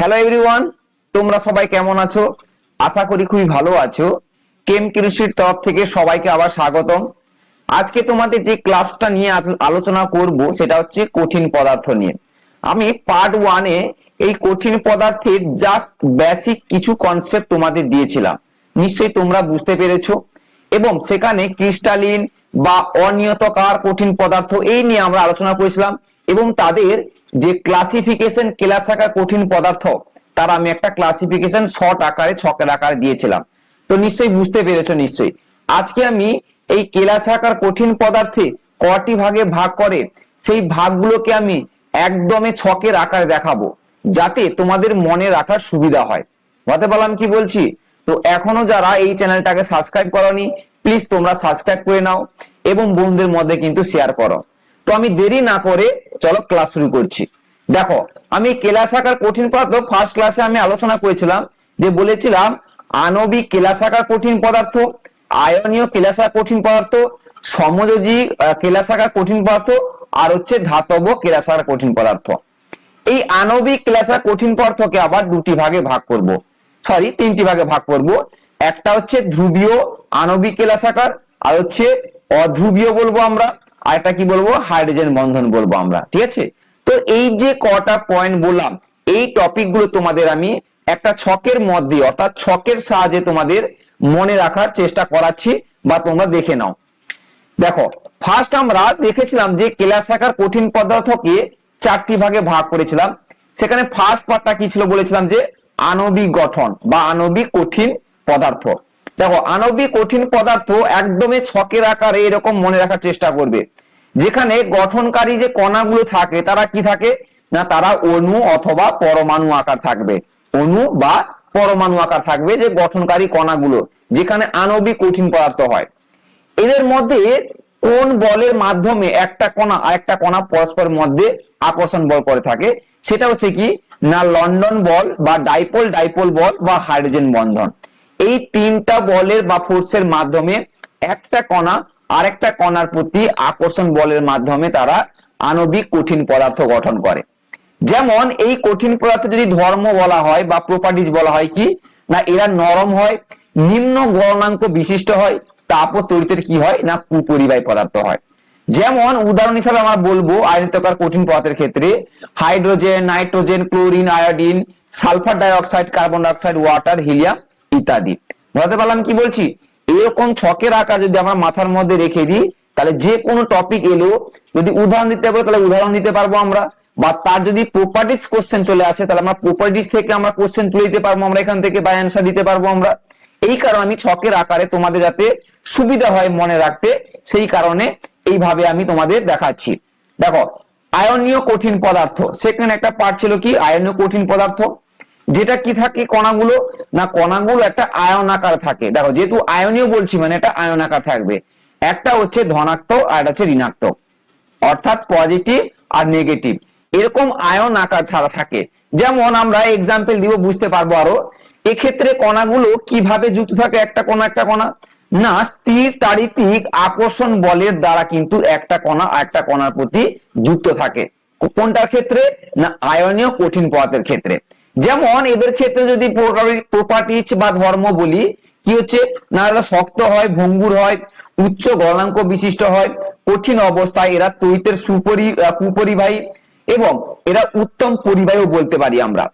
Hello everyone, তোমরা সবাই কেমন আছো? আশা করি খুবই ভালো আছো। কেম কেমিস্ট্রির তরফ থেকে সবাইকে আবার স্বাগতম। আজকে তোমাদের যে ক্লাসটা নিয়ে আলোচনা করব সেটা হচ্ছে কঠিন পদার্থ নিয়ে। আমি পার্ট 1-এ এই কঠিন পদার্থের জাস্ট বেসিক কিছু কনসেপ্ট তোমাদের দিয়েছিলাম, নিশ্চয়ই তোমরা বুঝতে পেরেছো। এবং সেখানে ক্রিস্টালিন বা অনিয়তকার কঠিন পদার্থ এই নিয়ে আমরা আলোচনা করেছিলাম এবং তাদের যে ক্লাসিফিকেশন ক্লাস আকার কঠিন পদার্থ তার আমি একটা ক্লাসিফিকেশন শর্ট আকারে ছকের আকারে দিয়েছিলাম। তো নিশ্চয়ই বুঝতে পেরেছো। নিশ্চয়ই আজকে আমি এই ক্লাস আকার কঠিন পদার্থে কটি ভাগে ভাগ করে সেই ভাগগুলোকে আমি একদমে ছকের আকারে দেখাবো, যাতে তোমাদের মনে রাখার সুবিধা হয়। বুঝতে পারলাম কি বলছি? তো এখনো যারা এই চ্যানেলটাকে সাবস্ক্রাইব করোনি, প্লিজ তোমরা সাবস্ক্রাইব করে নাও এবং বন্ধুদের মধ্যে কিন্তু শেয়ার করো। তো আমি দেরি না করে চলো ক্লাস শুরু করছি। দেখো, আমি ক্লাস আকার কঠিন পদার্থ ফার্স্ট ক্লাসে আমি আলোচনা করেছিলাম, যে বলেছিলাম আণবিক ক্লাস আকার কঠিন পদার্থ, আয়নীয় ক্লাস আকার কঠিন পদার্থ, সমযোজী ক্লাস আকার কঠিন পদার্থ, আর হচ্ছে ধাতব ক্লাস আকার কঠিন পদার্থ। এই আণবিক ক্লাস আকার কঠিন পদার্থকে আবার তিনটি ভাগে ভাগ করব। একটা হচ্ছে ধ্রুবীয় আণবিক ক্লাস আকার, আর হচ্ছে অধ্রুবীয় বলবো আমরা, আর একটা কি বলবো, হাইড্রোজেন বন্ধন বলবো আমরা। ঠিক আছে? তো এই যে কটা পয়েন্ট বললাম, এই টপিক গুলো তোমাদের আমি একটা ছকের মধ্যে অর্থাৎ ছকের সাহায্যে তোমাদের মনে রাখার চেষ্টা করাচ্ছি, বা তোমরা দেখে নাও। দেখো, ফার্স্ট আমরা দেখেছিলাম যে ক্লাস আকার কঠিন পদার্থকে চারটি ভাগে ভাগ করেছিলাম। সেখানে ফার্স্ট পার্টটা কি ছিল বলেছিলাম, যে আণবিক গঠন বা আণবিক কঠিন পদার্থ। দেখো, আণবিক কঠিন পদার্থ একদমই ছকের আকারে এরকম মনে রাখার চেষ্টা করবে, যেখানে গঠনকারী যে কণাগুলো থাকে তারা কি থাকে না, তারা অণু অথবা পরমাণু আকার থাকবে। অণু বা পরমাণু আকার থাকবে যে গঠনকারী কণাগুলো, যেখানে আণবিক কঠিন পদার্থ হয়। এদের মধ্যে কোন বলের মাধ্যমে একটা কণা আরেকটা কণা পরস্পরের মধ্যে আকর্ষণ বল করে থাকে, সেটা হচ্ছে কি না, লন্ডন বল বা ডাইপোল ডাইপোল বল বা হাইড্রোজেন বন্ধন। এই তিনটা বলের বা ফোর্সের মাধ্যমে একটা কণা আরেকটা কণার প্রতি আকর্ষণ বলের মাধ্যমে তারা আণবিক কঠিন পদার্থ গঠন করে। যেমন এই কঠিন পদার্থ যদি ধর্ম বলা হয় বা প্রপার্টিজ বলা হয় কি না, এরা নরম হয়, নিম্ন গলনাঙ্ক বিশিষ্ট হয়, তাপ ও তড়িতের কি হয় না, কুপরিবাহী পদার্থ হয়। যেমন উদাহরণ হিসাবে আমরা বলবো আয়নিতকার কঠিন পদার্থের ক্ষেত্রে hydrogen, nitrogen, chlorine, iodine, sulphur dioxide, carbon dioxide, water, helium ইত্যাদি। বুঝতে পারলাম কি বলছি? এরকম ছকের আকার যদি আমরা মাথার মধ্যে রেখে দিই, তাহলে যে কোনো টপিক এলো যদি উদাহরণ দিতে পারবো তাহলে উদাহরণ দিতে পারবো আমরা, বা তার যদি প্রপার্টিজ কোশ্চেন চলে আসে তাহলে আমরা প্রপার্টিজ থেকে আমরা কোশ্চেন তুলে দিতে পারবো আমরা এখান থেকে, বা অ্যান্সার দিতে পারবো আমরা। এই কারণে আমি ছকের আকারে তোমাদের যাতে সুবিধা হয় মনে রাখতে, সেই কারণে এইভাবে আমি তোমাদের দেখাচ্ছি। দেখো, আয়নীয় কঠিন পদার্থ, সেখানে একটা পার্ট ছিল কি আয়নীয় কঠিন পদার্থ, যেটা কি থাকে কণাগুলো না, কণাগুলো একটা আয়ন আকার থাকে। দেখো, যেহেতু আয়নীয় বলছি মানে এটা আয়ন আকার থাকবে। একটা হচ্ছে ধনাত্মক আর একটা হচ্ছে ঋণাত্মক, অর্থাৎ পজিটিভ আর নেগেটিভ, এরকম আয়ন আকার থাকে। যেমন আমরা এক্সাম্পল দিব, বুঝতে পারবো আরো। এক্ষেত্রে কণাগুলো কিভাবে যুক্ত থাকে একটা কণা না, স্থির তাড়িতিক আকর্ষণ বলের দ্বারা কিন্তু একটা কণা আরেকটা কণার প্রতি যুক্ত থাকে। কোনটার ক্ষেত্রে না, আয়নীয় কঠিন পদার্থের ক্ষেত্রে। যেমন এদের ক্ষেত্রে যদি প্রপার্টিজ বা ধর্ম বলি, কি হচ্ছে না, এরা শক্ত হয়, ভঙ্গুর হয়, উচ্চ গলনাঙ্ক বিশিষ্ট হয়, কঠিন অবস্থায় এরা তড়িতের কুপরিবাহী, এবং এরা উত্তম পরিবাহীও বলতে পারি আমরা।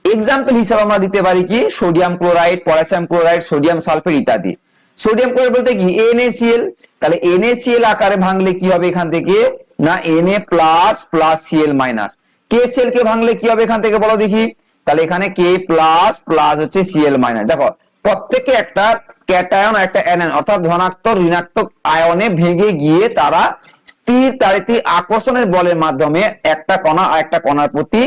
এক্সাম্পল হিসাবে আমরা দিতে পারি কি sodium chloride, potassium chloride, sodium sulphate ইত্যাদি। সোডিয়াম ক্লোরাইড বলতে কি NaCl, তাহলে NaCl আকারে ভাঙলে কি হবে এখান থেকে না, Na plus plus Cl minus. KCl কে ভাঙলে কি হবে এখান থেকে বলো দেখি, তাহলে এখানে K প্লাস প্লাস হচ্ছে Cl মাইনাস। দেখো, প্রত্যেকে একটা ক্যাটায়ন একটা অ্যানায়ন অর্থাৎ ধনাত্মক ঋণাত্মক আয়নে ভেঙে গিয়ে তারা স্থির তাড়িতিক আকর্ষণের বলের মাধ্যমে একটা কণা আরেকটা কণার প্রতি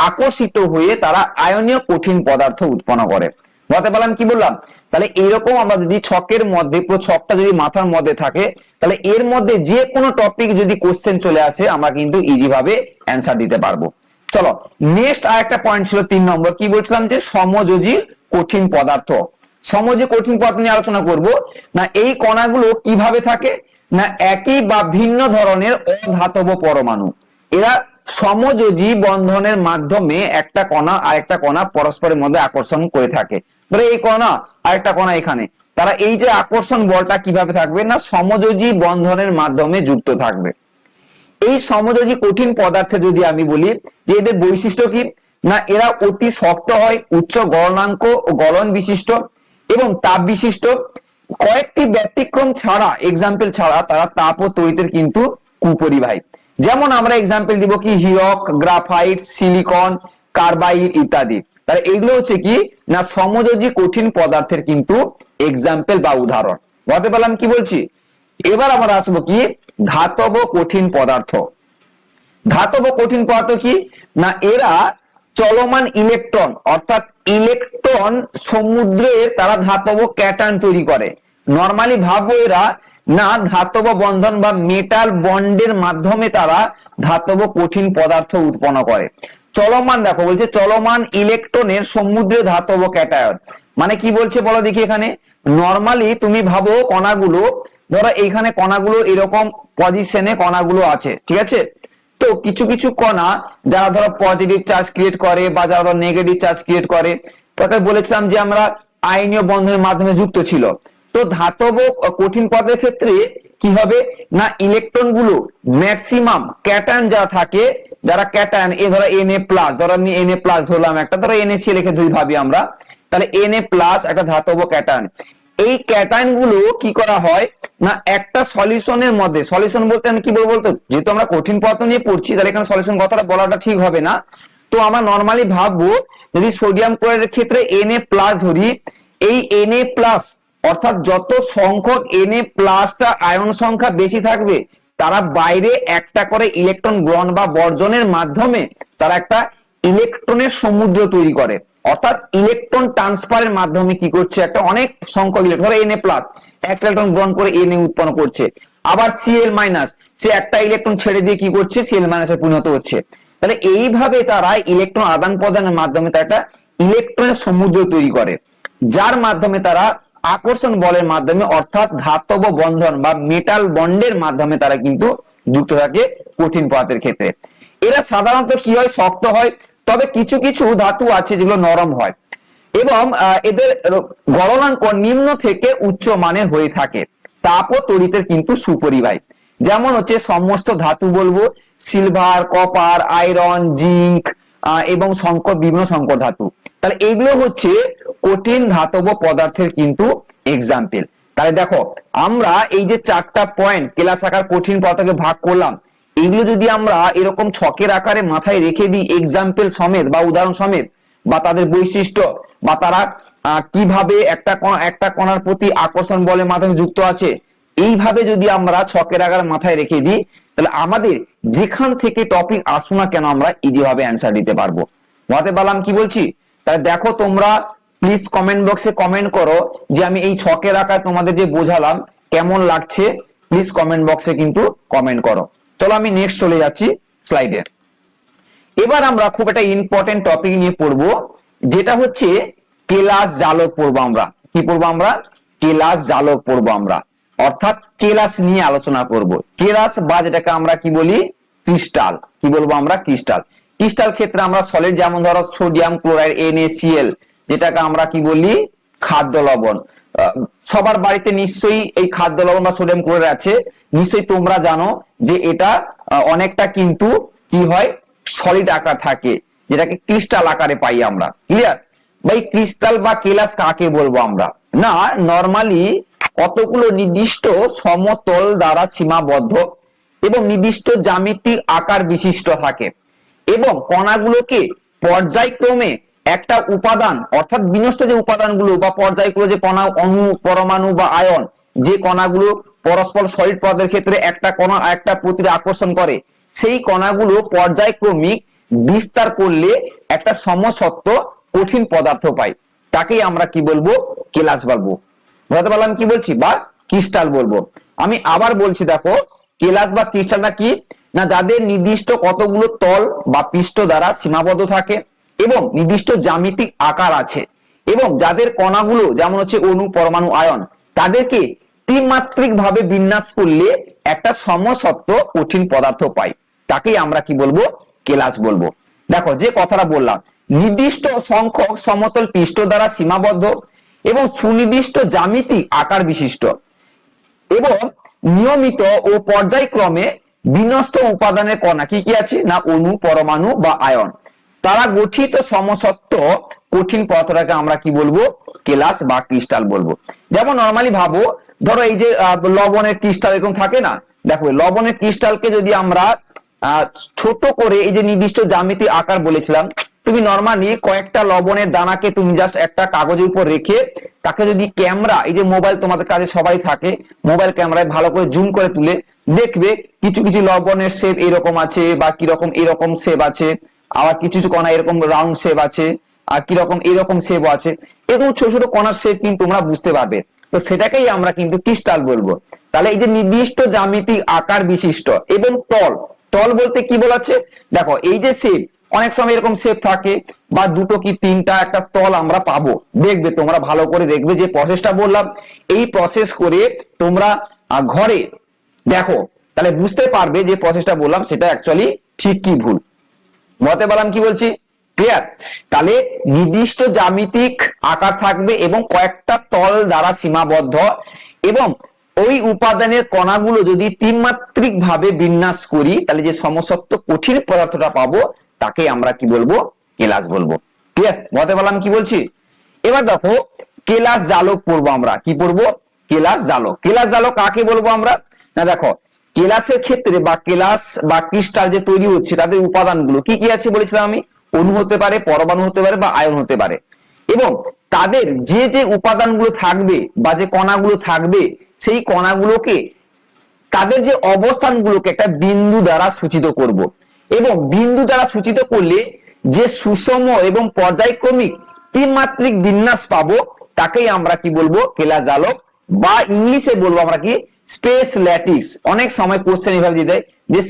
আকর্ষিত হয়ে তারা আয়নীয় কঠিন পদার্থ উৎপন্ন করে। বুঝতে পারলাম কি বললাম? তাহলে এরকম আমরা যদি ছকের মধ্যে, পুরো ছকটা যদি মাথার মধ্যে থাকে, তাহলে এর মধ্যে যে কোনো টপিক যদি কোশ্চেন চলে আসে আমরা কিন্তু ইজি ভাবে অ্যান্সার দিতে পারবো। চলো, নেক্সট আরেকটা পয়েন্ট ছিল 3 নম্বর, কি বলছিলাম, যে সমযোজী কঠিন পদার্থ। সমযোজী কঠিন পদার্থ নিয়ে আলোচনা করব না। এই কণাগুলো কিভাবে থাকে না, একই বা ভিন্ন ধরনের অধাতব পরমাণু, এরা সমযোজী বন্ধনের মাধ্যমে একটা কণা আরেকটা কণা পরস্পরের মধ্যে আকর্ষণ করে থাকে। ধরো এই কণা আরেকটা কণা এখানে, তারা এই যে আকর্ষণ বলটা কিভাবে থাকবে না সমযোজী বন্ধনের মাধ্যমে যুক্ত থাকবে। এই সমযোজী কঠিন পদার্থে যদি আমি বলি যে এদের বৈশিষ্ট্য কি না এরা অতি শক্ত হয়, উচ্চ গলনাঙ্ক ও গলন বিশিষ্ট এবং তাপ বিশিষ্ট। কয়েকটি ব্যতিক্রম ছাড়া এক্সাম্পল ছাড়া তারা তাপ ও তড়িতের কিন্তু কুপরিবাহী। যেমন আমরা এক্সাম্পল দিব কি হীরক, গ্রাফাইট, সিলিকন, কার্বাইড ইত্যাদি। তাহলে এগুলো হচ্ছে কি না সমযোজী কঠিন পদার্থের কিন্তু এক্সাম্পল বা উদাহরণ। বলতে পারলাম কি বলছি। এবার আমরা আসবো কি ধাতব কঠিন পদার্থ। ধাতব কঠিন পদার্থ কি না এরা চলমান ইলেকট্রন অর্থাৎ ইলেকট্রন সমুদ্রে তারা ধাতব ক্যাটায়ন তৈরি করে। নরমালি ভাববো এরা না ধাতব বন্ধন বা মেটাল বন্ডের মাধ্যমে তারা ধাতব কঠিন পদার্থ উৎপন্ন করে। চলমান দেখো বলছে চলমান ইলেকট্রনের সমুদ্রে ধাতব ক্যাটায়ন মানে কি বলছে বলো দেখি। এখানে নরমালি তুমি ভাবো কণাগুলো, ধরো এইখানে কণাগুলো এরকম পজিশনে কণাগুলো আছে, ঠিক আছে। তো কিছু কিছু কণা যারা ধরো পজিটিভ চার্জ ক্রিয়েট করে বা যারা ধরো নেগেটিভ চার্জ ক্রিয়েট করে, তাকে বলেছিলাম যে আমরা আয়নীয় বন্ধনের মাধ্যমে যুক্ত ছিল। তো ধাতব কঠিন পদার্থের ক্ষেত্রে কি হবে না ইলেকট্রন গুলো ম্যাক্সিমাম ক্যাটায়ন যা থাকে, যারা ক্যাটায়ন এ ধরো Na+, ধরো আমি Na+ ধরলাম একটা, ধরো NaCl লিখে যদি ভাবি আমরা, তাহলে Na+ একটা ধাতব ক্যাটায়ন। এই ক্যাটায়ন গুলো কি করা হয় না একটা সলিউশনের মধ্যে, সলিউশন বলতে আমি কি বলবো বলতো, যেহেতু আমরা কঠিন পদার্থ নিয়ে পড়ছি তাহলে এখানে সলিউশন কথাটা বলাটা ঠিক হবে না। তো আমরা নরমালি ভাববো যদি সোডিয়াম ক্লোরাইডের ক্ষেত্রে Na+ ধরি, এই Na+ অর্থাৎ যত সংখ্যক Na+টা আয়ন সংখ্যা বেশি থাকবে তারা বাইরে একটা করে ইলেকট্রন গ্রহণ বা বর্জনের মাধ্যমে তারা একটা ইলেকট্রনের সমুদ্র তৈরি করে। অর্থাৎ ইলেকট্রন ট্রান্সফারের মাধ্যমে কি করছে একটা অনেক সংখ্যক ইলেকট্রন, ধরো Na+ একটা ইলেকট্রন গ্রহণ করে Na উৎপন্ন করছে, আবার Cl- সে একটা ইলেকট্রন ছেড়ে দিয়ে কি করছে Cl- এ পরিণত হচ্ছে। তাহলে এইভাবে তারা ইলেকট্রন আদান প্রদানের মাধ্যমে তারা একটা ইলেকট্রনের সমুদ্র তৈরি করে, যার মাধ্যমে তারা আকর্ষণ বলের মাধ্যমে অর্থাৎ ধাতব বন্ধন বা মেটাল বন্ডের মাধ্যমে তারা কিন্তু যুক্ত থাকে কঠিন পদার্থের ক্ষেত্রে। এরা সাধারণত কি হয় শক্ত হয়, তবে কিছু কিছু ধাতু আছে যেগুলো নরম হয় এবং এদের গলনাঙ্ক নিম্ন থেকে উচ্চ মানের হয়ে থাকে। তাপ ও তড়িতের কিন্তু সুপরিবাহী। যেমন হচ্ছে সমস্ত ধাতু বলবো সিলভার, কপার, আয়রন, জিঙ্ক এবং বিভিন্ন সংকর ধাতু। তাহলে এইগুলো হচ্ছে কঠিন ধাতব পদার্থের কিন্তু এক্সাম্পল। তাহলে দেখো আমরা এই যে 4টা পয়েন্ট কেলাস আকার কঠিন পদার্থকে ভাগ করলাম, এইগুলো যদি আমরা এরকম ছকের আকারে মাথায় রেখে দিই এক্সাম্পল সমেত বা উদাহরণ সমেত, বা তাদের বৈশিষ্ট্য বা তারা কিভাবে একটা কণার প্রতি আকর্ষণ বলের মাধ্যমে যুক্ত আছে, এইভাবে যদি আমরা ছকের আকারে মাথায় রেখে দিই তাহলে আমাদের যেখান থেকে টপিক আসুক না কেন আমরা ইজি ভাবে অ্যান্সার দিতে পারবো। বুঝতে পারলাম কি বলছি। তাহলে দেখো তোমরা প্লিজ কমেন্ট বক্সে কমেন্ট করো যে আমি এই ছকের আকার তোমাদের যে বোঝালাম কেমন লাগছে, প্লিজ কমেন্ট বক্সে কিন্তু কমেন্ট করো। চলো আমি নেক্সট চলে যাচ্ছি স্লাইডে। এবার আমরা খুব একটা ইম্পর্টেন্ট টপিক নিয়ে পড়বো, যেটা হচ্ছে কেলাস জালক পড়বো আমরা। কি পড়বো আমরা? কেলাস জালক পড়বো আমরা, অর্থাৎ কেলাস নিয়ে আলোচনা করব। কেলাস বা যেটাকে আমরা কি বলি ক্রিস্টাল, কি বলবো আমরা ক্রিস্টাল। ক্রিস্টাল ক্ষেত্রে আমরা সলিড যেমন ধরো সোডিয়াম ক্লোরাইড NaCl, যেটাকে আমরা কি বলি খাদ্য লবণ। সবার বাড়িতে নিশ্চয়ই এই খাদ্য লবণ বা সোডিয়াম ক্লোরাইড আছে, নিশ্চয়ই তোমরা জানো যে এটা অনেকটা কিন্তু কি হয় সলিড আকার থাকে, যেটাকে ক্রিস্টাল আকারে পাই আমরা। ক্লিয়ার? ভাই ক্রিস্টাল বা কেলাস কাকে বলবো আমরা না নরমালি কতগুলো নির্দিষ্ট সমতল দ্বারা সীমাবদ্ধ এবং নির্দিষ্ট জ্যামিতিক আকার বিশিষ্ট থাকে এবং কণাগুলোকে পর্যায়ক্রমে একটা উপাদান অর্থাৎ বিন্যস্ত যে উপাদানগুলো বা পর্যায়গুলো যে কণা অণু পরমাণু বা আয়ন যে কণাগুলো পরস্পর সলিড পদার্থের ক্ষেত্রে একটা কণা আরেকটা প্রতি আকর্ষণ করে, সেই কণাগুলো পর্যায়ক্রমিক বিস্তার করলে একটা সমসত্ব কঠিন পদার্থ পাই, তাকেই আমরা কি বলবো কেলাস বলবো। বুঝতে পারলাম কি বলছি, বা ক্রিস্টাল বলবো। আমি আবার বলছি দেখো কেলাস বা ক্রিস্টালটা কি না যাদের নির্দিষ্ট কতগুলো তল বা পৃষ্ঠ দ্বারা সীমাবদ্ধ থাকে এবং নির্দিষ্ট জ্যামিতিক আকার আছে এবং যাদের কণাগুলো যেমন হচ্ছে অণু পরমাণু আয়ন তাদেরকে ত্রিমাত্রিক ভাবে বিন্যাস করলে একটা সমসত্ব কঠিন পদার্থ পাই, তাকেই আমরা কি বলবো কেলাস বলবো। দেখো যে কথাটা বললাম, নির্দিষ্ট সংখ্যক সমতল পৃষ্ঠ দ্বারা সীমাবদ্ধ এবং সুনির্দিষ্ট জ্যামিতিক আকার বিশিষ্ট এবং নিয়মিত ও পর্যায়ক্রমে বিন্যস্ত উপাদানের কণা কি কি আছে না অণু, পরমাণু বা আয়ন তারা গঠিত সমসত্ব কঠিন পদার্থটাকে আমরা কি বলবো? কেলাস বা ক্রিস্টাল বলবো। যেমন নরমালি ভাবো, ধরো এই যে লবণের ক্রিস্টাল এরকম থাকে না, দেখো লবণের ক্রিস্টালকে যদি আমরা ছোট করে এই যে নির্দিষ্ট জ্যামিতি আকার বলেছিলাম, তুমি নরমালি কয়েকটা লবণের দানাকে তুমি জাস্ট একটা কাগজের উপর রেখে তাকে যদি ক্যামেরা, এই যে মোবাইল তোমাদের কাছে সবাই থাকে, মোবাইল ক্যামেরায় ভালো করে জুম করে তুলে দেখবে কিছু কিছু লবণের শেপ এরকম আছে বা কিরকম এরকম শেপ আছে, আবার কিছু কিছু কণা এরকম রাউন্ড শেপ আছে, আর কিরকম এরকম শেপ আছে, এরকম ছোট ছোট কণার শেপ কিন্তু তোমরা বুঝতে পারবে। তো সেটাকেই আমরা কিন্তু ক্রিস্টাল বলবো। তাহলে এই যে নির্দিষ্ট জ্যামিতিক আকার বিশিষ্ট এবং তল, তল বলতে কি বলাচ্ছে, দেখো এই যে শেপ, অনেক সময় এরকম শেপ থাকে বা দুটো কি তিনটা একটা তল আমরা পাবো, দেখবে তোমরা ভালো করে দেখবে যে প্রসেসটা বললাম, এই প্রসেস করে তোমরা ঘরে দেখো, তাহলে বুঝতে পারবে যে প্রসেসটা বললাম সেটা অ্যাকচুয়ালি ঠিক কি ভুল। বলতে পারলাম কি বলছি? ক্লিয়ার? তাহলে নির্দিষ্ট জ্যামিতিক আকার থাকবে এবং কয়েকটা তল দ্বারা সীমাবদ্ধ এবং ওই উপাদানের কণাগুলো যদি ত্রিমাত্রিক ভাবে বিন্যাস করি তাহলে যে সমসত্ব কঠিন পদার্থটা পাবো তাকে আমরা কি বলবো? কেলাস বলবো। ক্লিয়ার? বলতে পারলাম কি বলছি? এবার দেখো কেলাস জালক পড়বো আমরা, কি পড়বো? কেলাস জালক। কেলাস জালক কাকে বলবো আমরা? না দেখো কেলাসের ক্ষেত্রে বা কেলাস বা ক্রিস্টাল যে তৈরি হচ্ছে তাদের উপাদানগুলো কি কি আছে বলেছিলাম আমি, অণু হতে পারে, পরমাণু হতে পারে বা আয়ন হতে পারে, এবং তাদের যে যে উপাদানগুলো থাকবে বা যে কণাগুলো থাকবে সেই কণাগুলোকে তাদের যে অবস্থানগুলোকে একটা বিন্দু দ্বারা সূচিত করব, এবং বিন্দু দ্বারা সূচিত করলে যে সুষম এবং পর্যায়ক্রমিক ত্রিমাত্রিক বিন্যাস পাবো তাকেই আমরা কি বলবো? কেলাস জালক, বা ইংলিশে বলবো আমরা কি? স্পেস ল্যাটিক্স। অনেক সময় কোশ্চেন এভাবে দিয়ে দেয় যে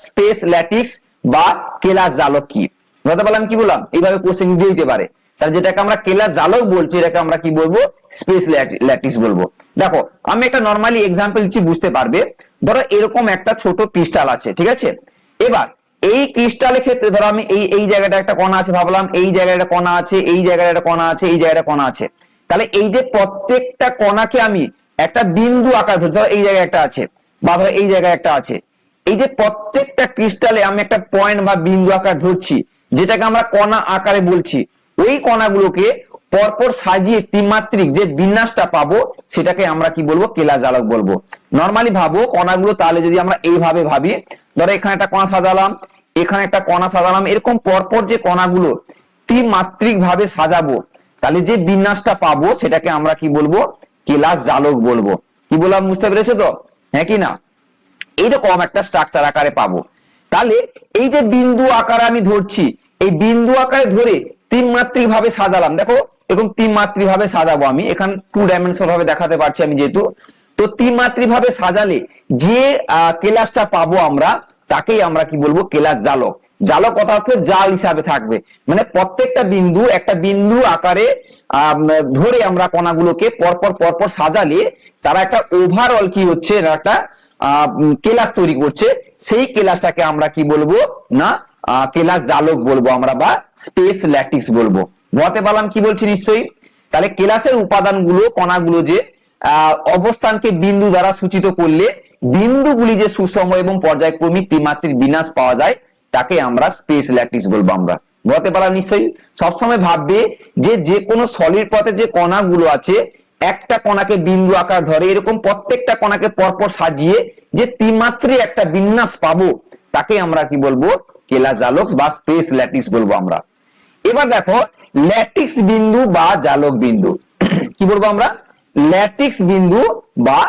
স্পেস ল্যাটিক্স বা কেলাস জালক কি, বুঝতে পারলাম কি বললাম? এইভাবে কোশ্চেন দিয়ে দিতে পারে। তাহলে যেটাকে আমরা কেলাস জালক বলছি এটাকে আমরা কি বলবো? স্পেস ল্যাটিক্স বলবো। দেখো আমি একটা নরমালি এক্সাম্পল দিচ্ছি, বুঝতে পারবে। ধরো এরকম একটা ছোট ক্রিস্টাল আছে, ঠিক আছে? এবার এই ক্রিস্টালের ক্ষেত্রে ধরো আমি এই জায়গাটা একটা কণা আছে ভাবলাম, এই জায়গায় একটা কণা আছে, এই জায়গায় একটা কণা আছে, এই জায়গায় একটা কণা আছে। তাহলে এই যে প্রত্যেকটা কণাকে আমি একটা বিন্দু আকার ধরো, ধরো এই জায়গায় একটা আছে বা ধরো এই জায়গায় একটা আছে, এই যে প্রত্যেকটা ক্রিস্টালে আমি একটা পয়েন্ট বা বিন্দু আকার ধরছি যেটাকে আমরা কণা আকারে বলছি, ওই কণাগুলোকে পরপর সাজিয়ে ত্রিমাত্রিক যে বিন্যাসটা পাবো সেটাকে আমরা কি বলবো? কেলাস জালক বলবো। নরমালি ভাবো কণাগুলো, তাহলে যদি আমরা এইভাবে ভাবি, ধরো এখানে একটা কণা সাজালাম, এখানে একটা কণা সাজালাম, এরকম পরপর যে কণাগুলো ত্রিমাত্রিক ভাবে সাজাবো তাহলে যে বিন্যাসটা পাবো সেটাকে আমরা কি বলবো? কেলাস জালক বলবো। কি বললাম বুঝতে পেরেছো তো? হ্যাঁ কি না? এইরকম একটা স্ট্রাকচার আকারে পাবো। তাহলে এই যে বিন্দু আকারে আমি ধরছি, এই বিন্দু আকারে ধরে ত্রিমাত্রিক ভাবে সাজালাম, দেখো এরকম ত্রিমাত্রিক ভাবে সাজাবো আমি, এখানে 2 ডাইমেনশনাল ভাবে দেখাতে পারছি আমি যেহেতু, তো ত্রিমাত্রিক ভাবে সাজালে যে কেলাসটা পাবো আমরা তাকেই আমরা কি বলবো? কেলাস জালক। জালক কথা হচ্ছে জাল হিসাবে থাকবে, মানে প্রত্যেকটা বিন্দু একটা বিন্দু আকারে ধরে আমরা কণাগুলোকে পরপর পরপর সাজালে তারা একটা ওভারঅল কি হচ্ছে, একটা কেলাস তৈরি করছে, সেই কেলাসটাকে আমরা কি বলবো? না কেলাস জালক বলবো আমরা, বা স্পেস ল্যাটিক্স বলবো। বুঝতে পারলাম কি বলছি নিশ্চয়ই? তাহলে কেলাসের উপাদানগুলো, কণাগুলো যে অবস্থানকে বিন্দু দ্বারা সূচিত করলে বিন্দুগুলি যে সুষম এবং পর্যায়ক্রমিক ত্রিমাত্রিক বিন্যাস পাওয়া যায় তাকে আমরা স্পেস ল্যাটিক্স বলবো আমরা। বুঝতে পারলাম নিশ্চয়ই? সবসময় ভাববে যে যে কোনো সলিড পথে যে কণাগুলো আছে একটা কণাকে বিন্দু আকার ধরে এরকম প্রত্যেকটা কণাকে পরপর সাজিয়ে যে ত্রিমাত্রিক একটা বিন্যাস পাবো তাকে আমরা কি বলবো? কেলাস জালক বা স্পেস ল্যাটিক্স বলবো আমরা। এবার দেখো ল্যাটিক্স বিন্দু বা জালক বিন্দু কি বলবো আমরা? ল্যাটিক্স বিন্দু বা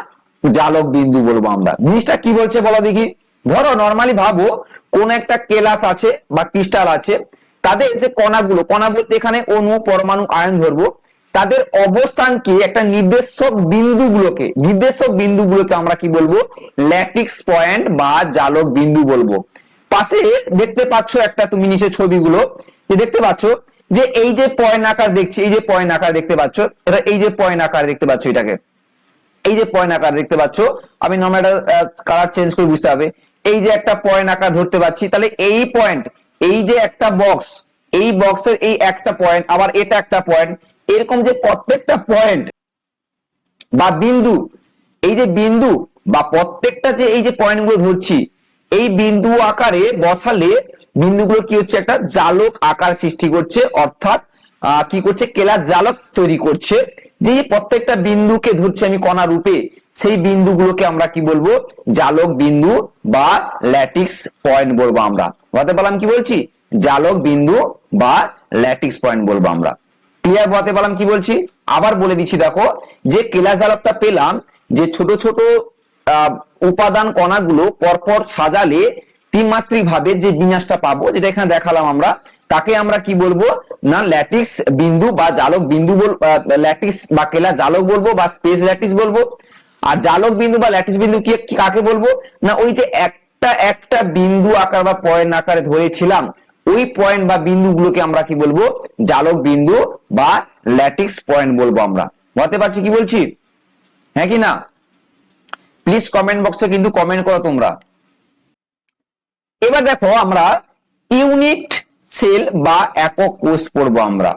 জালক বিন্দু বলবো আমরা। জিনিসটা কি বলছে বলো দেখি। ধরো নরমালি ভাবো কোন একটা কেলাস আছে বা ক্রিস্টাল আছে, তাদের যে কণাগুলো, কণা বলতে এখানে অণু, পরমাণু, আয়ন ধরবো, তাদের অবস্থানকে একটা নির্দেশক বিন্দুগুলোকে আমরা কি বলবো? ল্যাটিক্স পয়েন্ট বা জালক বিন্দু বলবো। পাশে দেখতে পাচ্ছ একটা, তুমি নিচে ছবিগুলো যে দেখতে পাচ্ছ যে এই যে পয়েন্ট আকার দেখছি, এই যে পয়েন্ট আকার দেখতে পাচ্ছ, এটা এই যে পয়েন্ট আকার দেখতে পাচ্ছ, এটাকে এই যে পয়েন্ট আকার দেখতে পাচ্ছ, আমি নর্মাল কালার চেঞ্জ করে বুঝতে হবে, এই যে একটা পয়েন্ট আকার ধরতে পারছি, তাহলে এই পয়েন্ট, এই যে একটা বক্স, এই বক্সের এই একটা পয়েন্ট, আবার এটা একটা পয়েন্ট, এরকম যে প্রত্যেকটা পয়েন্ট বা বিন্দু, এই যে বিন্দু বা প্রত্যেকটা যে এই যে পয়েন্টগুলো ধরছি, এই বিন্দু আকারে বসালে বিন্দুগুলো কি হচ্ছে, একটা জালক আকার সৃষ্টি করছে, অর্থাৎ কি করছে, কেলাস জালক তৈরি করছে। যে প্রত্যেকটা বিন্দুকে ধরছে আমি কণা রূপে, সেই বিন্দুগুলোকে আমরা কি বলবো, জালক বিন্দু বা ল্যাটিক্স পয়েন্ট বলবো আমরা। বলতে পারলাম কি বলছি, জালক বিন্দু বা ল্যাটিক্স পয়েন্ট বলবো আমরা। ক্লিয়ার বলতে পারলাম কি বলছি? আবার বলে দিচ্ছি, দেখো যে কেলাস জালকটা পেলাম, যে ছোট ছোট উপাদান কণাগুলো পরপর সাজালে ত্রিমাত্রিক ভাবে যে বিন্যাসটা পাবো, যেটা এখানে দেখালাম আমরা, তাকে আমরা কি বলবো না, ল্যাটিক্স বিন্দু বা জালক বিন্দু ল্যাটিক্স বা কেলাস জালক বলবো বা স্পেস ল্যাটিক্স বলবো। আর জালক বিন্দু বা ল্যাটিক্স বিন্দু কি কাকে বলবো না, ওই যে একটা একটা বিন্দু আকার বা পয়েন্ট আকারে ধরেছিলাম, ওই পয়েন্ট বা বিন্দুগুলোকে আমরা কি বলবো, জালক বিন্দু বা ল্যাটিক্স পয়েন্ট বলবো আমরা। বুঝতে পারছি কি বলছি, হ্যাঁ কি না? প্লিজ কমেন্ট বক্সে কিন্তু কমেন্ট করো তোমরা। এবার দেখো আমরা ইউনিট সেল বা একক কোষ পড়বো আমরা।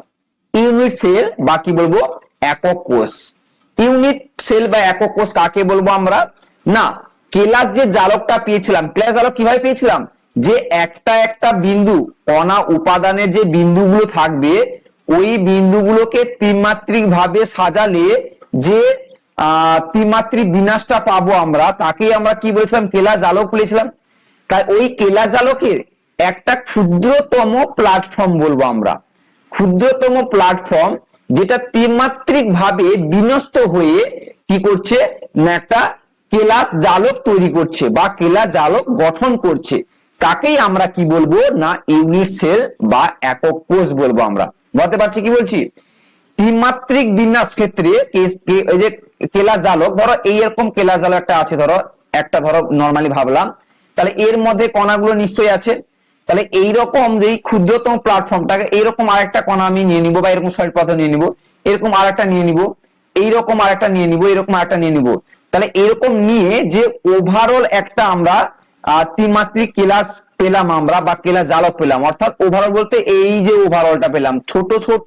ইউনিট সেল বা কি বলবো, একক কোষ। ইউনিট সেল বা একক কোষ কাকে বলবো আমরা না, কেলাস যে জালকটা পেয়েছিলাম, কেলাস জালক কিভাবে পেয়েছিলাম, যে একটা একটা বিন্দু কণা উপাদানের যে বিন্দুগুলো থাকবে, ওই বিন্দুগুলোকে ত্রিমাত্রিক ভাবে সাজালে যে ত্রিমাত্রিক বিন্যাসটা পাবো আমরা, তাকেই আমরা কি বলেছিলাম, কেলাস জালক বলেছিলাম। তাই ওই কেলাস জালকের একটা ক্ষুদ্রতম প্ল্যাটফর্ম বলবো আমরা, ক্ষুদ্রতম প্ল্যাটফর্ম, যেটা ত্রিমাত্রিক ভাবে বিন্যস্ত হয়ে কি করছে না, একটা কেলাস জালক তৈরি করছে বা কেলাস জালক গঠন করছে, তাকেই আমরা কি বলবো না, ইউনিট সেল বা একক কোষ বলবো আমরা। বুঝতে পারছি কি বলছি? ত্রিমাত্রিক বিন্যাস ক্ষেত্রে এই যে কেলাস জালক, ধরো এইরকম কেলাস জালক একটা আছে, ধরো একটা, ধরো নর্মালি ভাবলাম, তাহলে এর মধ্যে কণাগুলো নিশ্চয়ই আছে, তাহলে এইরকম যে ক্ষুদ্রতম প্ল্যাটফর্মটাকে এইরকম আরেকটা কণা আমি নিয়ে নিব, বা এরকম সলিড পদার্থ নিয়ে নিব, এরকম আরেকটা নিয়ে নিব, এইরকম আরেকটা নিয়ে নিব, এরকম আরেকটা নিয়ে নিব, তাহলে এরকম নিয়ে যে ওভারঅল একটা আমরা ত্রিমাত্রিক কেলাস পেলাম আমরা, বা কেলাস জালক পেলাম, অর্থাৎ ওভারঅল বলতে এই যে ওভারঅলটা পেলাম, ছোট ছোট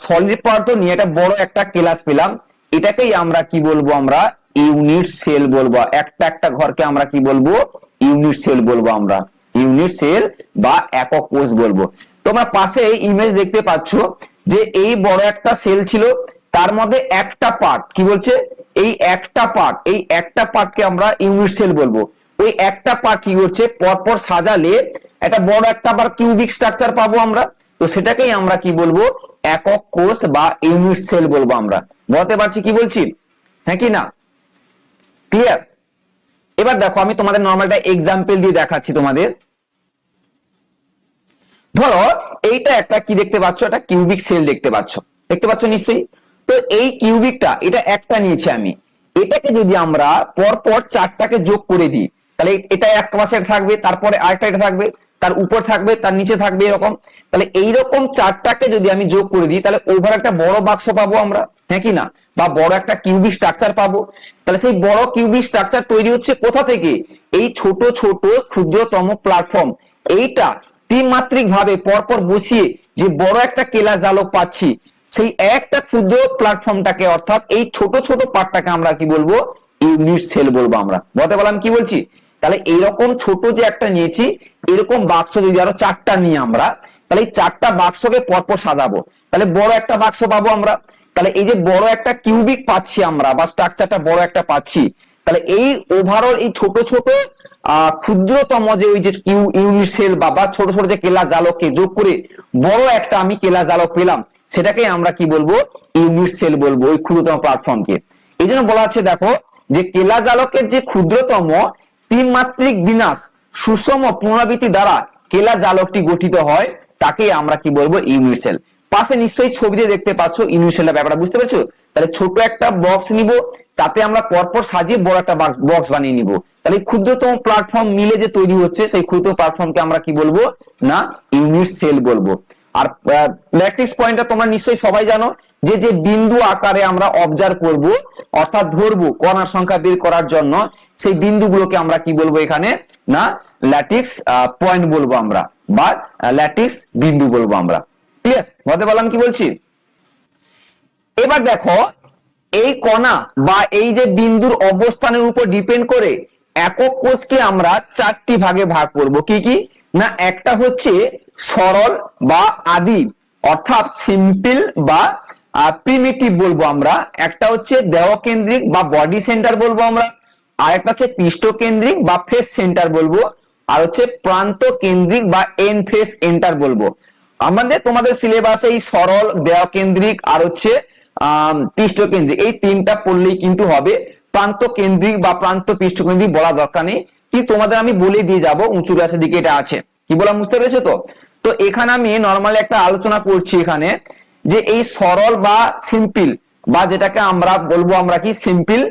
সলিড পদার্থ নিয়ে একটা বড় একটা কেলাস পেলাম, এটাকেই আমরা কি বলবো, আমরা ইউনিট সেল বলবো। একটা একটা ঘরকে আমরা কি বলবো, ইউনিট সেল বলবো আমরা, ইউনিট সেল বা একক কোষ বলবো। তোমরা পাশে ইমেজ দেখতে পাচ্ছ যে এই বড় একটা সেল ছিল, তার মধ্যে একটা পার্ট কি বলছে, এই একটা পার্ট, এই একটা পার্টকে আমরা ইউনিট সেল বলবো। ওই একটা পার্ট কি করছে, পরপর সাজালে একটা বড় একটা আবার কিউবিক স্ট্রাকচার পাবো আমরা, তো সেটাকেই আমরা কি বলবো, একক কোষ বা ইউনিট সেল বলবো আমরা। বুঝতে পারছি কি বলছি, হ্যাঁ কি না? ক্লিয়ার? এবার দেখো আমি তোমাদের নরমাল একটা এক্সাম্পল দিয়ে দেখাচ্ছি তোমাদের। ধরো এইটা একটা কি দেখতে পাচ্ছ, একটা কিউবিক সেল দেখতে পাচ্ছ, দেখতে পাচ্ছ নিশ্চয়ই। তো এই কিউবিকটা, এটা একটা নিয়েছি আমি, এটাকে যদি আমরা পরপর চারটাকে যোগ করে দিই, তাহলে এটা এক পাশে থাকবে, তারপরে আরেকটা এটা থাকবে, তার উপর থাকবে, তার নিচে থাকবে, এরকম। তাহলে এইরকম চারটাকে যদি আমি যোগ করে দিই, তাহলে ওভার একটা বড় বাক্স পাবো আমরা, হ্যাঁ কি না, বা বড় একটা কিউবিক স্ট্রাকচার পাবো। তাহলে সেই বড় কিউবিক স্ট্রাকচার তৈরি হচ্ছে কোথা থেকে, এই ছোট ছোট ক্ষুদ্রতম প্ল্যাটফর্ম, এইটা ত্রিমাত্রিক ভাবে পরপর বসিয়ে যে বড় একটা কেলাস জালক পাচ্ছি, সেই একটা ক্ষুদ্র প্ল্যাটফর্মটাকে, অর্থাৎ এই ছোট ছোট পার্টটাকে আমরা কি বলবো, ইউনিট সেল বলবো আমরা। বলতে পারলাম কি বলছি? তাহলে এইরকম ছোট যে একটা নিয়েছি, এরকম বাক্স যদি আরো চারটা নিই আমরা, তাহলে এই চারটা বাক্সকে পরপর সাজাবো, তাহলে বড় একটা বাক্স পাবো আমরা। তাহলে এই যে বড় একটা কিউবিক পাচ্ছি আমরা, বা স্ট্রাকচারটা বড় একটা পাচ্ছি, তাহলে এই ওভারঅল এই ছোট ছোট ক্ষুদ্রতম যে ওই যে ইউনিট সেল বা ছোট ছোট যে কেলাস জালককে যোগ করে বড় একটা আমি কেলাস জালক পেলাম, সেটাকে আমরা কি বলবো, ইউনিট সেল বলবো, ওই ক্ষুদ্রতম প্ল্যাটফর্মকে। এই জন্য বলা আছে দেখো, যে কেলাস জালকের যে ক্ষুদ্রতম ত্রিমাত্রিক বিন্যাস সুষম পুনরাবৃত্তি দ্বারা কেলাস জালকটি গঠিত হয়, তাকে আমরা কি বলবো, ইউনিট সেল। পাশে নিশ্চয়ই ছবি দিয়ে দেখতে পাচ্ছ ইউনিট সেলটা, ব্যাপারটা বুঝতে পেরেছো? তাহলে ছোট একটা বক্স নিব, তাতে আমরা পরপর সাজিয়ে বড় একটা বক্স বানিয়ে নিব, তাহলে ক্ষুদ্রতম প্ল্যাটফর্ম মিলে যে তৈরি হচ্ছে, সেই ক্ষুদ্র প্ল্যাটফর্মকে আমরা কি বলবো না, ইউনিট সেল বলবো। আর ল্যাটিস পয়েন্টটা তোমরা নিশ্চয়ই সবাই জানো, যে যে বিন্দু আকারে আমরা অবজার্ভ করব, অর্থাৎ ধরবো কণার সংখ্যা বের করার জন্য, সেই বিন্দুগুলোকে আমরা কি বলবো এখানে, না ল্যাটিস পয়েন্ট বলবো আমরা, বা ল্যাটিস বিন্দু বলবো আমরা। ক্লিয়ার? বুঝতে পারলাম কি বলছি? এবার দেখো, এই কণা বা এই যে বিন্দুর অবস্থানের উপর ডিপেন্ড করে একক কোষকে আমরা চারটি ভাগে ভাগ করব। কি কি? না একটা হচ্ছে সরল বা আদি, অর্থাৎ সিম্পল বা প্রিমিটিভ বলবো আমরা। একটা হচ্ছে দেহকেন্দ্রিক বা বডি সেন্টার বলবো আমরা। আর একটা হচ্ছে পৃষ্ঠকেন্দ্রিক বা ফেস সেন্টার বলবো। আর হচ্ছে প্রান্ত কেন্দ্রিক বা এন্ড ফেস এন্টার বলবো। আমাদের তোমাদের সিলেবাসে এই সরল, দেহকেন্দ্রিক আর হচ্ছে পৃষ্ঠকেন্দ্রিক, এই তিনটা পড়লেই কিন্তু হবে। প্রান্ত কেন্দ্রিক বা প্রান্ত পৃষ্ঠকেন্দ্রিক বলা দরকার নেই, কি তোমাদের আমি বলে দিয়ে যাব উঁচু ব্যাসের দিকে এটা আছে। কি বললাম বুঝতে পেরেছো তো? তো এখানে আমি নর্মালি একটা আলোচনা করছি এখানে, যে এই সরল বা সিম্পল, বা যেটাকে আমরা বলবো আমরা কি সিম্পল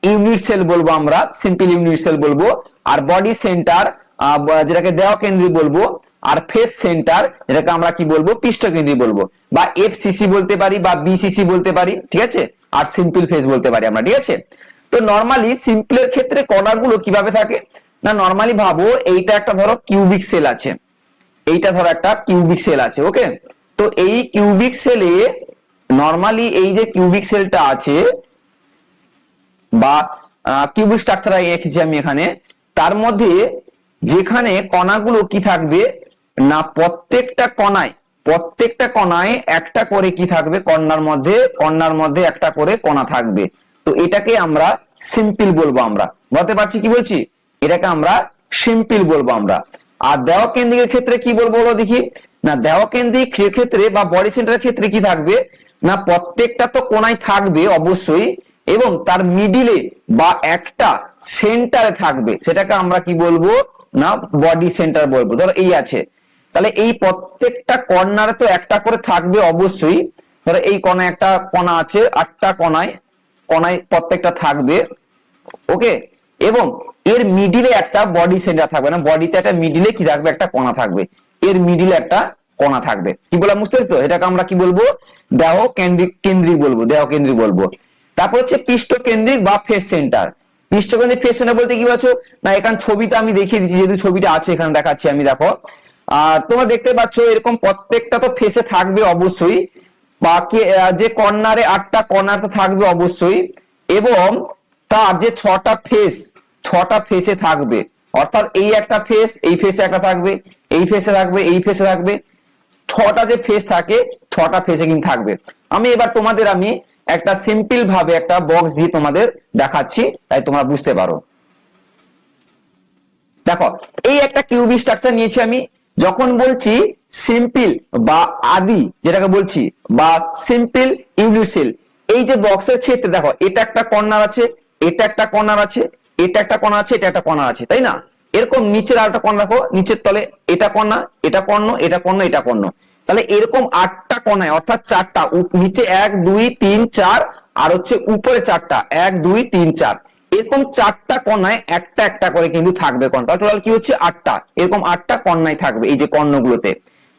ইউনিট সেল বলবো আমরা, সিম্পল ইউনিট সেল বলবো। আর বডি সেন্টার যেটাকে দেহকেন্দ্রিক বলবো। আর ফেস সেন্টার যেটাকে আমরা কি বলবো, পৃষ্ঠকেন্দ্রিক বলবো, বা এফসিসি বলতে পারি বা বিসিসি বলতে পারি। ঠিক আছে? আর সিম্পল ফেস বলতে পারি আমরা। ঠিক আছে? তো নর্মালি সিম্পলের ক্ষেত্রে কণাগুলো কিভাবে থাকে, না নর্মালি ভাবো এইটা একটা ধরো কিউবিক সেল আছে, এইটা ধরো একটা কিউবিক সেল আছে। ওকে? তো এই কিউবিক সেলে নর্মালি এই যে কিউবিক সেলটা আছে বা কিউবিক স্ট্রাকচার রেখেছি আমি এখানে, তার মধ্যে যেখানে কণাগুলো কি থাকবে, না প্রত্যেকটা কণায় একটা করে কি থাকবে, কণার মধ্যে একটা করে কণা থাকবে। তো এটাকে আমরা সিম্পল বলবো আমরা। বুঝতে পারছি কি বলছি? এটাকে আমরা সিম্পল বলবো আমরা। আর দেহকেন্দ্রিকের ক্ষেত্রে কি বলবো বলো দেখি, না দেহকেন্দ্রিক ক্ষেত্রে বা বডি সেন্টারের ক্ষেত্রে কি থাকবে, না প্রত্যেকটা তো কোণায় থাকবে অবশ্যই, এবং তার মিডিলে বা একটা সেন্টারে থাকবে, সেটাকে আমরা কি বলবো, না বডি সেন্টার বলবো। ধরো এই আছে, তাহলে এই প্রত্যেকটা কর্নারে তো একটা করে থাকবে অবশ্যই। ধরো এই কোণায় একটা কোণা আছে, 8টা কোণায় প্রত্যেকটা থাকবে। ওকে? এবং এর মিডিলে একটা বডি সেন্টার থাকবে, না বডিতে একটা মিডিলে কি থাকবে, একটা কোণা থাকবে। এর মিডিলে একটা কোণা থাকবে। কি বললাম বুঝতে পারছো? এটাকে আমরা কি বলবো, কেন্দ্রিক বলবো, দেহকেন্দ্রিক বলবো। তারপর হচ্ছে পৃষ্ঠকেন্দ্রিক বা ফেস সেন্টার। পৃষ্ঠকেন্দ্রিক ফেস সেন্টার বলতে কি বলছো, না এখানে ছবিটা আমি দেখিয়ে দিচ্ছি, যেহেতু ছবিটা আছে এখানে দেখাচ্ছি আমি। দেখো তোমরা দেখতে পাচ্ছ এরকম প্রত্যেকটা তো ফেসে থাকবে অবশ্যই, বাকি যে কর্নারে 8টা কর্নার তো থাকবে অবশ্যই, এবং তার যে 6টা ফেসে থাকবে। অর্থাৎ এই একটা ফেস, এই ফেসে একটা থাকবে, এই ফেসে থাকবে, এই ফেসে থাকবে। 6টা যে ফেস থাকে, 6টা ফেসে কিন্তু থাকবে। আমি এবার তোমাদের আমি একটা সিম্পল ভাবে একটা বক্স দিয়ে তোমাদের দেখাচ্ছি, তাই তোমরা বুঝতে পারো। দেখো এই একটা কিউবিক স্ট্রাকচার নিয়েছি আমি। যখন বলছি সিম্পল বা আদি যেটাকে বলছি, বা সিম্পল ইউনিট সেল, এই যে বক্সের ক্ষেত্রে দেখো এটা একটা কর্নার আছে, এটা একটা কর্নার আছে, এটা একটা কর্নার আছে, এটা একটা কর্নার আছে, তাই না? এরকম নিচের আরেকটা কর্নার দেখো, নিচের তলে এটা কর্ণ, এটা কর্ণ, এটা কর্ণ, এটা কর্ণ। তাহলে এরকম 8টা কর্নায়, অর্থাৎ 4টা, নিচে 1 2 3 4, আর হচ্ছে উপরে 4টা 1 2 3 4, এরকম 4টা কর্নায় একটা একটা করে কিন্তু থাকবে কর্ণ। তাহলে টোটাল কি হচ্ছে 8টা, এরকম 8টা কর্নায় থাকবে এই যে কর্ণগুলোতে।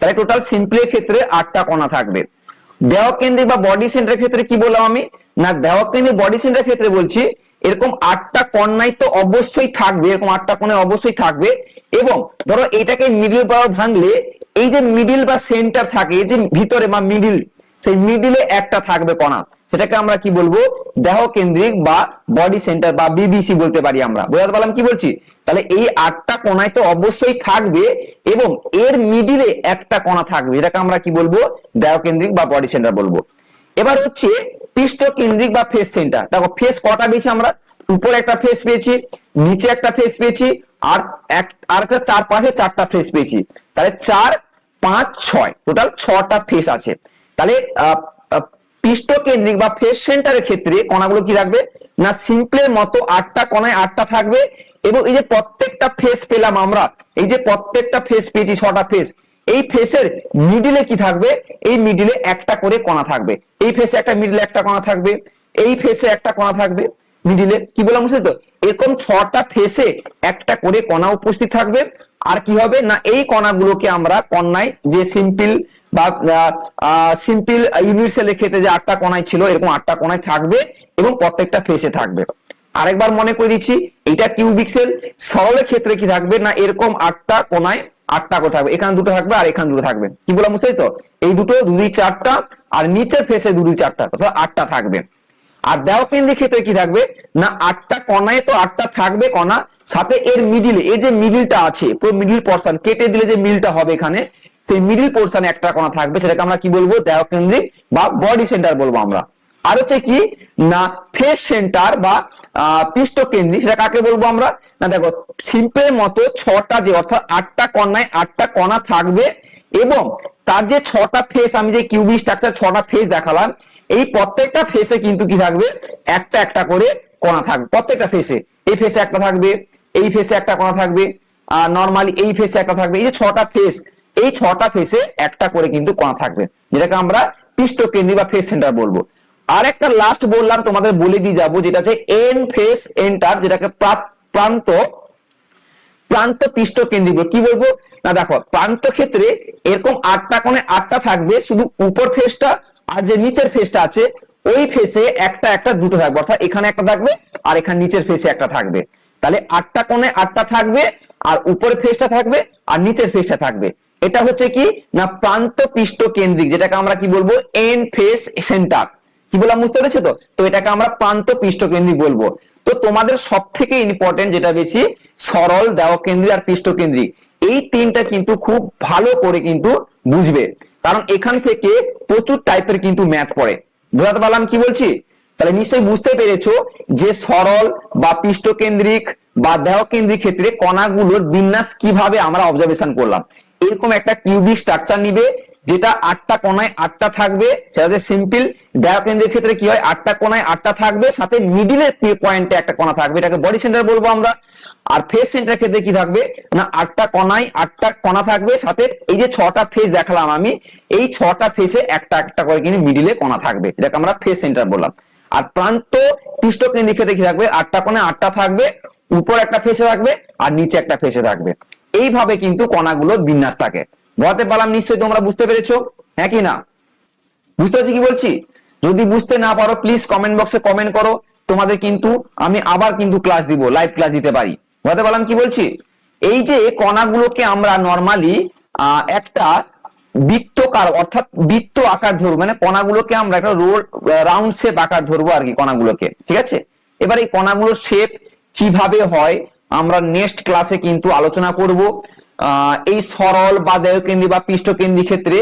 তাহলে টোটাল সিম্পলের ক্ষেত্রে 8টা কণা থাকবে। দেহকেন্দ্রিক বা বডি সেন্টারের ক্ষেত্রে কি বললাম আমি, না দেহকেন্দ্রিক বডি সেন্টারের ক্ষেত্রে বলছি এরকম 8টা কর্নায় তো অবশ্যই থাকবে, এরকম 8টা কোণে অবশ্যই থাকবে। এবং ধরো এটাকে মিডল পাওয়ার ভাঙলে এই যে মিডল বা সেন্টার থাকে, এই যে ভিতরে বা মিডল, সেই মিডিলে একটা থাকবে কণা, সেটাকে আমরা কি বলবো, দেহকেন্দ্রিক বা বডি সেন্টার বা বিবিসি বলতে পারি আমরা। বুঝতে পারলাম কি বলছি? তাহলে এই 8টা কোণায় তো অবশ্যই থাকবে, এবং এর মিডিলে একটা কণা থাকবে, এটাকে আমরা কি বলবো, দেহকেন্দ্রিক বা বডি সেন্টার বলবো। এবার হচ্ছে পৃষ্ঠকেন্দ্রিক বা ফেস সেন্টার। দেখো ফেস কটা পেয়েছি আমরা, উপরে একটা ফেস পেয়েছি, নিচে একটা ফেস পেয়েছি, আর একটা চারপাশে 4টা ফেস পেয়েছি। তাহলে 4 5 6, টোটাল 6টা ফেস আছে। তাহলে পৃষ্ঠকেন্দ্রিক বা ফেস সেন্টারের ক্ষেত্রে কণাগুলো কি থাকবে, না সিম্পলের মতো 8টা কণায় 8টা থাকবে। এবং এই যে প্রত্যেকটা ফেস পেলাম আমরা, এই যে প্রত্যেকটা ফেস পেয়েছি 6টা ফেস, এই ফেসের মিডিলে কি থাকবে, এই মিডিলে একটা করে কণা থাকবে। এই ফেসে একটা মিডিলে একটা কণা থাকবে, এই ফেসে একটা কণা থাকবে মিডিলে। কি বললাম বুঝলি তো? এরকম 6টা ফেসে একটা করে কণা উপস্থিত থাকবে। আর কি হবে না, এই কণাগুলোকে আমরা কণায় যে সিম্পল বা সিম্পল ইউনিট সেলের ক্ষেত্রে যে 8টা কণায় ছিল, এরকম 8টা কণায় থাকবে এবং প্রত্যেকটা ফেসে থাকবে। আরেকবার মনে করে দিচ্ছি, এটা কিউবিক সেল। সরলের ক্ষেত্রে কি থাকবে না, এরকম 8টা কোণায় 8টা করে থাকবে, এখানে দুটো থাকবে আর এখানে দুটো থাকবে। কি বললাম বুঝতে তো, এই দুটো দুই 4টা আর নিচের ফেসে দুই 4টা, অর্থাৎ 8টা থাকবে। আর দেওকেন্দ্রিক ক্ষেত্রে কি থাকবে না, 8টা কণায় তো 8টা থাকবে কণা, সাথে এর মিডিলে এই যে মিডিলটা আছে, পুরো মিডিল পোরশন কেটে দিলে যে মিডিলটা হবে এখানে, সেই মিডিল পোরশনে একটা কণা থাকবে, সেটাকে আমরা কি বলবো, দেওকেন্দ্রিক বা বডি সেন্টার বলবো আমরা। আর হচ্ছে কি না, ফেস সেন্টার বা পৃষ্ঠকেন্দ্রিক, সেটা কাকে বলবো আমরা না, দেখো সিম্পল মতো 6টা যে, অর্থাৎ 8টা কণায় 8টা কণা থাকবে এবং তার যে 6টা ফেস, আমি যে কিউবিক স্ট্রাকচার 6টা ফেস দেখালাম, এই প্রত্যেকটা ফেসে কিন্তু কি থাকবে, একটা একটা করে কণা থাকবে প্রত্যেকটা ফেসে। এই ফেসে একটা থাকবে, এই ফেসে একটা কণা থাকবে, আর নরমালি এই ফেসে একটা থাকবে। এই যে 6টা ফেস, এই 6টা ফেসে একটা করে কিন্তু কণা থাকবে, যেটাকে আমরা পৃষ্ঠকেন্দ্রিক বা ফেস সেন্টার বলবো। আর একটা লাস্ট বললাম, তোমাদের বলে দিয়ে যাবো, যেটা হচ্ছে এন ফেস এন্টার, যেটাকে প্রান্ত প্রান্ত পৃষ্ঠকেন্দ্রিক কি বলবো না, দেখো প্রান্ত ক্ষেত্রে এরকম 8টা কোণে 8টা থাকবে, শুধু উপর ফেসটা আর যে নিচের ফেসটা আছে ওই ফেসে একটা একটা দুটো থাকবে, অর্থাৎ এখানে একটা থাকবে আর এখানে নিচের ফেসে একটা থাকবে। তাহলে 8টা কোণে 8টা থাকবে আর উপরের ফেসটা থাকবে আর নিচের ফেসটা থাকবে। এটা হচ্ছে কি না, প্রান্ত পৃষ্ঠকেন্দ্রিক, যেটাকে আমরা কি বলবো, এন ফেস সেন্টার। কি বললাম বুঝতে পেরেছো তো? তো এটাকে আমরা প্রান্ত পৃষ্ঠকেন্দ্রিক বলবো। তো তোমাদের সব থেকে ইম্পর্টেন্ট যেটা বেশি, সরল, দেওকেন্দ্রিক আর পৃষ্ঠকেন্দ্রিক, এই তিনটা কিন্তু খুব ভালো করে কিন্তু বুঝবে, কারণ এখান থেকে প্রচুর টাইপের কিন্তু ম্যাথ পড়ে। বুঝাতে পারলাম কি বলছি? তাহলে নিশ্চয়ই বুঝতে পেরেছো যে সরল বা পৃষ্ঠকেন্দ্রিক বা দেহকেন্দ্রিক ক্ষেত্রে কণাগুলোর বিন্যাস কিভাবে আমরা অবজারভেশন করলাম। এরকম একটা কিউবিক স্ট্রাকচার নিবে, যেটা 8টা কোণায় 8টা থাকবে, সেটা হচ্ছে সিম্পল। দেহকেন্দ্রিক ক্ষেত্রে কি হয়, 8টা কোণায় 8টা থাকবে, সাথে মিডিলের পয়েন্টে একটা কণা থাকবে, এটাকে বডি সেন্টার বলবো আমরা। আর ফেস সেন্টার ক্ষেত্রে কি থাকবে না, 8টা কোণায় 8টা কণা থাকবে, সাথে এই যে 6টা ফেস দেখালাম আমি, এই 6টা ফেসে একটা একটা করে কিন্তু মিডিলে কণা থাকবে, এটাকে আমরা ফেস সেন্টার বললাম। আর প্রান্ত পৃষ্ঠকেন্দ্রিক ক্ষেত্রে কি থাকবে, 8টা কোণায় 8টা থাকবে, উপর একটা ফেসে থাকবে আর নিচে একটা ফেসে থাকবে। এইভাবে কিন্তু কণাগুলোর বিন্যাস থাকে। বুঝতে পারলাম নিশ্চয়ই তোমরা বুঝতে পেরেছো, হ্যাঁ কি না? বুঝতে পারছি কি বলছি? যদি বুঝতে না পারো প্লিজ কমেন্ট বক্সে কমেন্ট করো, তোমাদের কিন্তু আমি আবার কিন্তু ক্লাস দিব, লাইভ ক্লাস দিতে পারি। বুঝতে পারলাম কি বলছি? এই যে কণাগুলোকে আমরা নরমালি একটা বৃত্তকার অর্থাৎ বৃত্ত আকার ধরবো, মানে কণাগুলোকে আমরা একটা রোল রাউন্ড শেপ আকার ধরবো আর কি কণাগুলোকে, ঠিক আছে? এবার এই কণাগুলোর শেপ কিভাবে হয় আমরা নেক্সট ক্লাসে কিন্তু আলোচনা করব। এই সরল বা দেহকেন্দ্রিক বা পৃষ্ঠকেন্দ্রিক ক্ষেত্রে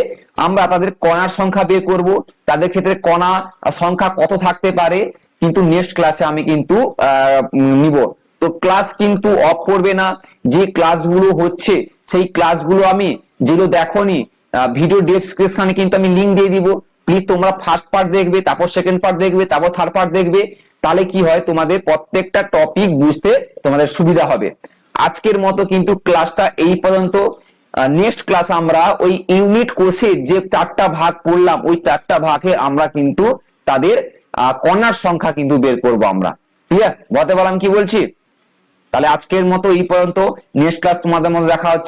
আমরা তাদের কণার সংখ্যা বের করব, তাদের ক্ষেত্রে কণা সংখ্যা কত থাকতে পারে, কিন্তু নেক্সট ক্লাসে আমি কিন্তু নিব। তো ক্লাস কিন্তু অফ করবে না, যে ক্লাসগুলো হচ্ছে সেই ক্লাসগুলো আমি যেগুলো দেখোনি ভিডিও ডেসক্রিপশনে কিন্তু আমি লিংক দিয়ে দিব। প্লিজ তোমরা ফার্স্ট পার্ট দেখবে, তারপর সেকেন্ড পার্ট দেখবে, তারপর থার্ড পার্ট দেখবে, তাহলে কি হয় তোমাদের প্রত্যেকটা টপিক বুঝতে তোমাদের সুবিধা হবে। আজকের মতো কিন্তু ক্লাসটা এই পর্যন্ত। নেক্সট ক্লাস আমরা ওই ইউনিট কোর্সের যে 4টা ভাগ পড়লাম, ওই 4টা ভাগে আমরা কিন্তু তাদের কণার সংখ্যা কিন্তু বের করব আমরা। ক্লিয়ার? বলতে পারলাম কি বলছি? তাহলে আজকের মতো এই পর্যন্ত, নেক্সট ক্লাস তোমাদের মধ্যে দেখা হচ্ছে।